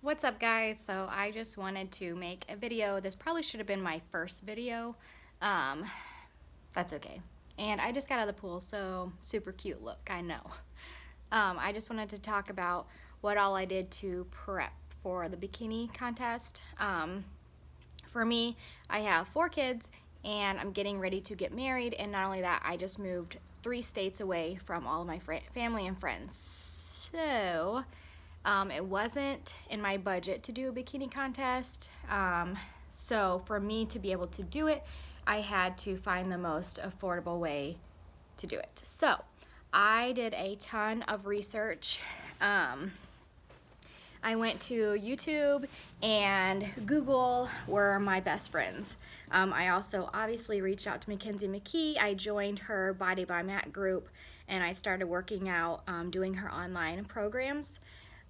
What's up, guys? So I just wanted to make a video. This probably should have been my first video. Um, that's okay. And I just got out of the pool, so super cute look, I know. I just wanted to talk about what all I did to prep for the bikini contest. For me, I have 4 kids and I'm getting ready to get married, and not only that, I just moved 3 states away from all of my family and friends. So it wasn't in my budget to do a bikini contest. So for me to be able to do it, I had to find the most affordable way to do it. So I did a ton of research. I went to YouTube and Google were my best friends. I also obviously reached out to Mackenzie McKee. I joined her Body by Matt group and I started working out, doing her online programs.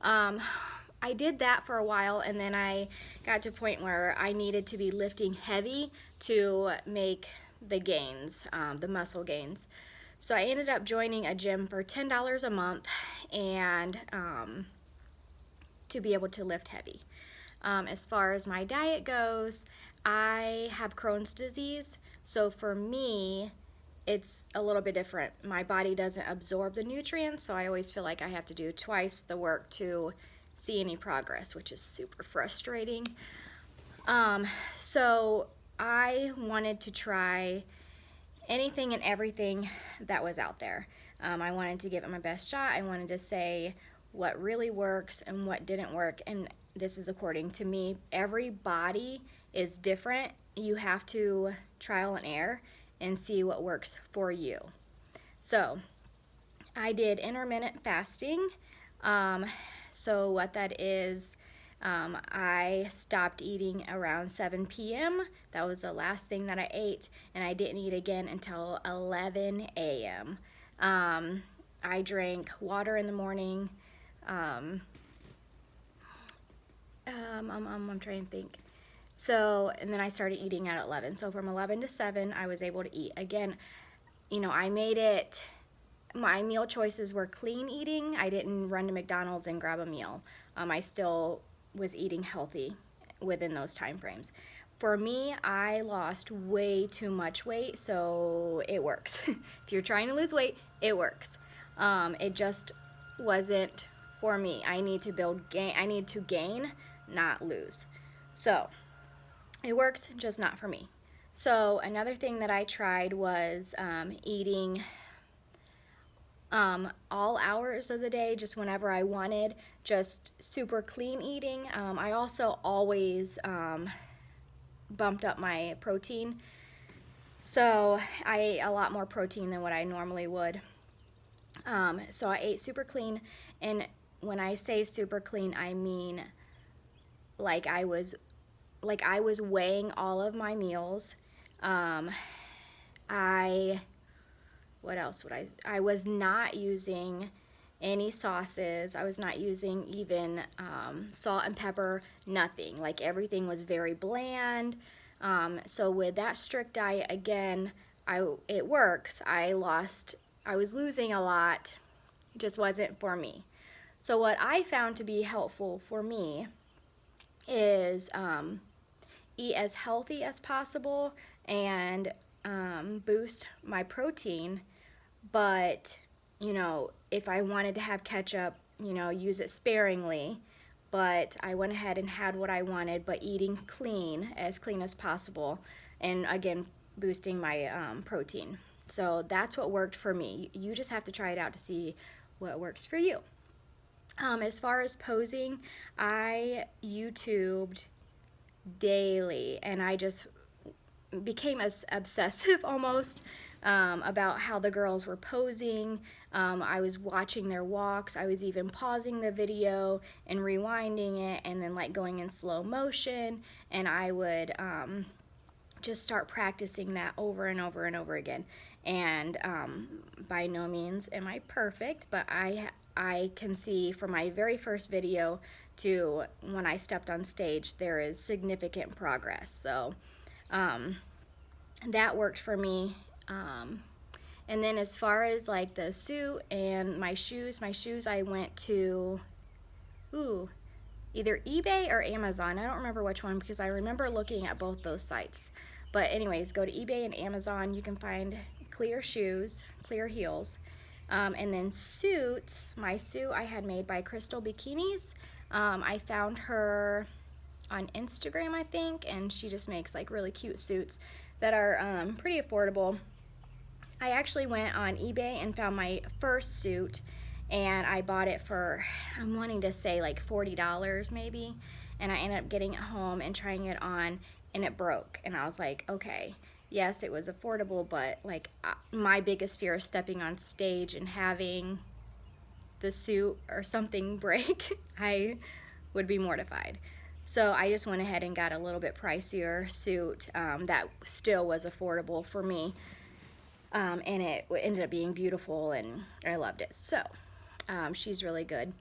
I did that for a while, and then I got to a point where I needed to be lifting heavy to make the gains, the muscle gains. So I ended up joining a gym for $10 a month and to be able to lift heavy. As far as my diet goes, I have Crohn's disease, so for me, it's a little bit different. My body doesn't absorb the nutrients, so I always feel like I have to do twice the work to see any progress, which is super frustrating. So I wanted to try anything and everything that was out there. I wanted to give it my best shot. I wanted to say what really works and what didn't work, and this is according to me. Every body is different. You have to trial and error and see what works for you. So I did intermittent fasting. So what that is, I stopped eating around 7 p.m. That was the last thing that I ate, and I didn't eat again until 11 a.m. I drank water in the morning. I'm trying to think. So, and then I started eating at 11. So from 11 to 7, I was able to eat. Again, you know, I made it, my meal choices were clean eating. I didn't run to McDonald's and grab a meal. I still was eating healthy within those time frames. For me, I lost way too much weight, so it works. If you're trying to lose weight, it works. It just wasn't for me. I need to gain, not lose. So it works, just not for me. So another thing that I tried was eating all hours of the day, just whenever I wanted, just super clean eating. I also always bumped up my protein. So I ate a lot more protein than what I normally would. So I ate super clean, and when I say super clean, I mean like I was weighing all of my meals. What else would I was not using any sauces. I was not using even salt and pepper, nothing. Like everything was very bland. So with that strict diet, again, it works. I was losing a lot. It just wasn't for me. So what I found to be helpful for me is eat as healthy as possible and boost my protein, but you know, if I wanted to have ketchup, you know, use it sparingly. But I went ahead and had what I wanted, but eating clean as possible, and again boosting my protein. So that's what worked for me. You just have to try it out to see what works for you. As far as posing, I YouTubed daily, and I just became obsessive almost about how the girls were posing. I was watching their walks. I was even pausing the video and rewinding it and then like going in slow motion, and I would just start practicing that over and over and over again. And by no means am I perfect, but I can see from my very first video to when I stepped on stage, there is significant progress. So that worked for me. And then as far as like the suit and my shoes I went to, either eBay or Amazon. I don't remember which one because I remember looking at both those sites. But anyways, go to eBay and Amazon. You can find clear shoes, clear heels. And then suits. My suit I had made by Crystal Bikinis. I found her on Instagram, I think, and she just makes like really cute suits that are pretty affordable. I actually went on eBay and found my first suit, and I bought it for, I'm wanting to say like $40 maybe, and I ended up getting it home and trying it on, and it broke, and I was like, okay, yes, it was affordable, but like my biggest fear is stepping on stage and having the suit or something break. I would be mortified. So I just went ahead and got a little bit pricier suit that still was affordable for me. And it ended up being beautiful, and I loved it. So she's really good.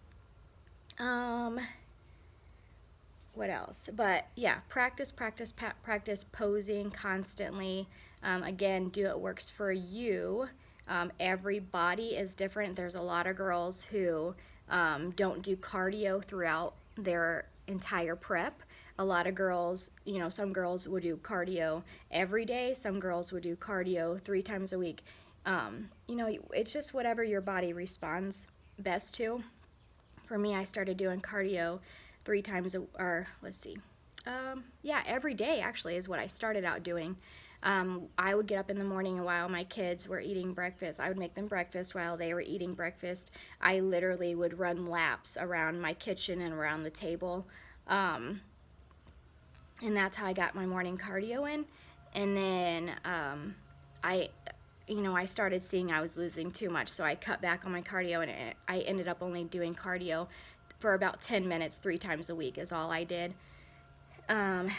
What else? But yeah, practice posing constantly. Again, do what works for you. Every body is different. There's a lot of girls who don't do cardio throughout their entire prep. A lot of girls, you know, some girls would do cardio every day. Some girls would do cardio 3 times a week. You know, it's just whatever your body responds best to. For me, I started doing cardio 3 times every day actually is what I started out doing. I would get up in the morning, and while my kids were eating breakfast, I would make them breakfast while they were eating breakfast. I literally would run laps around my kitchen and around the table. And that's how I got my morning cardio in. And then I started seeing I was losing too much, so I cut back on my cardio, and I ended up only doing cardio for about 10 minutes 3 times a week is all I did.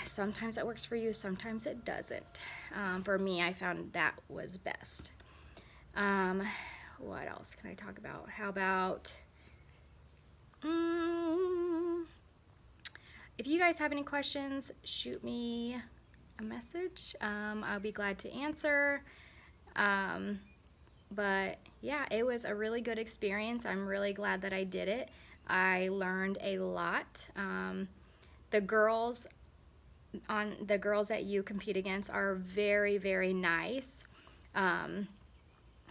Sometimes that works for you, sometimes it doesn't. For me, I found that was best. What else can I talk about? How about, if you guys have any questions, shoot me a message. I'll be glad to answer. But yeah, it was a really good experience. I'm really glad that I did it. I learned a lot. The girls that you compete against are very, very nice.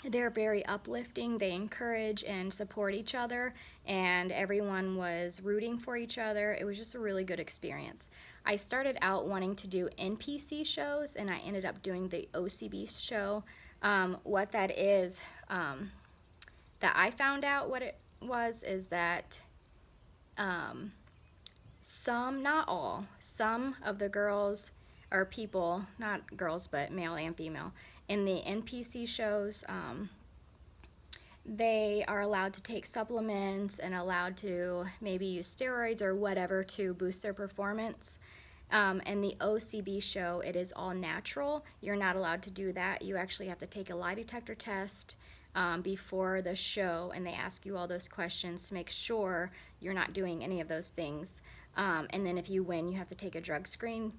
They're very uplifting. They encourage and support each other, and everyone was rooting for each other. It was just a really good experience. I started out wanting to do NPC shows, and I ended up doing the OCB show. What that is, that I found out what it was, is that some, not all, some of the girls or people, not girls but male and female, in the NPC shows, they are allowed to take supplements and allowed to maybe use steroids or whatever to boost their performance. And the OCB show, it is all natural. You're not allowed to do that. You actually have to take a lie detector test before the show, and they ask you all those questions to make sure you're not doing any of those things. And then if you win, you have to take a drug screen.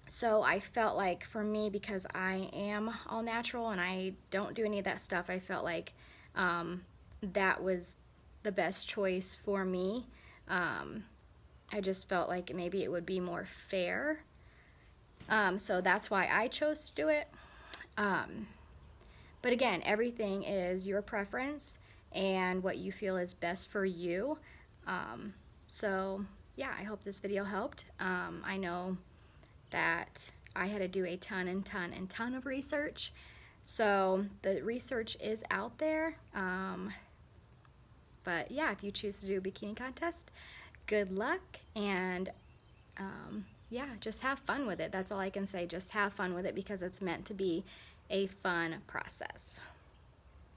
So I felt like, for me, because I am all natural and I don't do any of that stuff, I felt like that was the best choice for me. I just felt like maybe it would be more fair. So that's why I chose to do it. But again, everything is your preference and what you feel is best for you. So yeah, I hope this video helped. I know that I had to do a ton of research. So the research is out there. But yeah, if you choose to do a bikini contest, good luck, and yeah, just have fun with it. That's all I can say. Just have fun with it, because it's meant to be a fun process.